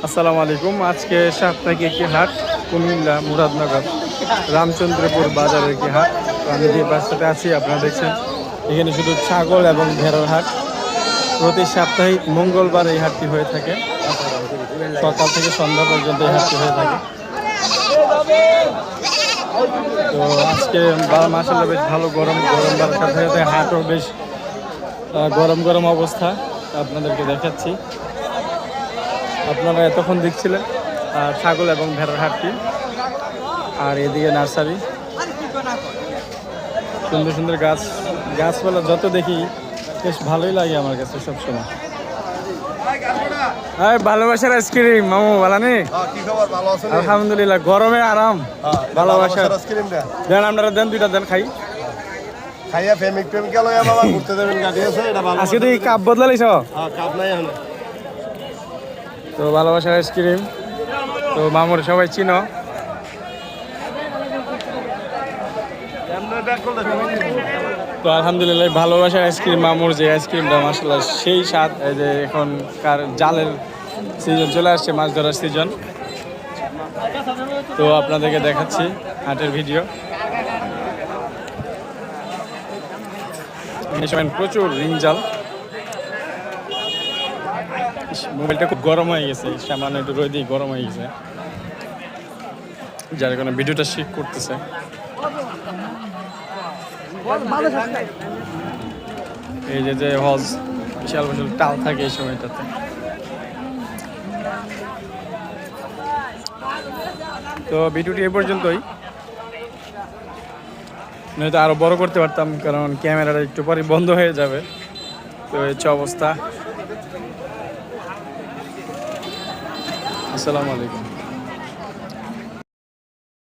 আসসালামু আলাইকুম। আজকে সাপ্তাহিক একটি হাট, কুমিল্লা মুরাদনগর রামচন্দ্রপুর বাজারের একটি হাট। তো আমি যে বাসটাতে আছি আপনারা দেখছেন, এখানে শুধু ছাগল এবং ভেড়ার হাট। প্রতি সাপ্তাহিক মঙ্গলবার এই হাটটি হয়ে থাকে, সকাল থেকে সন্ধ্যা পর্যন্ত এই হাটটি হয়ে থাকে। তো আজকে মাসাল্লাহ বেশ ভালো গরম গরম সাথে সাথে হাটও বেশ গরম গরম অবস্থা আপনাদেরকে দেখাচ্ছি। আপনারা এতক্ষণ দেখছিলেন ছাগল এবং ভেড়ার হাটটি, আর এদিকে নার্সারি, সুন্দর সুন্দর গাছপালা যত দেখি বেশ ভালোই লাগে আমার কাছে সবসময়। হ্যাঁ, ভালোবাসার আইসক্রিম মামু বালানি। আলহামদুলিল্লাহ, গরমে আরাম। ভালোবাসার আইসক্রিম দেন, আপনারা দেন, দুইটা দেন খাই। খাইয়া ফেমিক টেমিক্যাল হইয়া বাবা ঘুরতে যাবেন, গাড়ি আছে এটা ভালো। আজকে তুই কাপ বদলালিস? কাপ নাই এখন। তো ভালোবাসার আইসক্রিম, তো মামুর সবাই চিনো। তো আলহামদুলিল্লাহ, ভালোবাসার আইসক্রিম মামুর যে আইসক্রিমটা মাসাল্লাহ সেই স্বাদ। এই যে এখনকার জালের সিজন চলে আসছে, মাছ ধরার সিজন। তো আপনাদেরকে দেখাচ্ছি হাটের ভিডিও। প্রচুর রিং জাল। মোবাইলটা খুব গরম হয়ে গেছে, সামান্য একটু রোদে গরম হয়ে গেছে, যার কারণে ভিডিওটা শেক করতেছে। এই যে হজ বিশাল বিশাল টাল থাকে এই সময়টাতে। তো ভিডিওটি এই পর্যন্তই, নয়তো আরো বড় করতে পারতাম, কারণ ক্যামেরাটা একটু পরে বন্ধ হয়ে যাবে। তো এই হচ্ছে অবস্থা। আসসালামু আলাইকুম।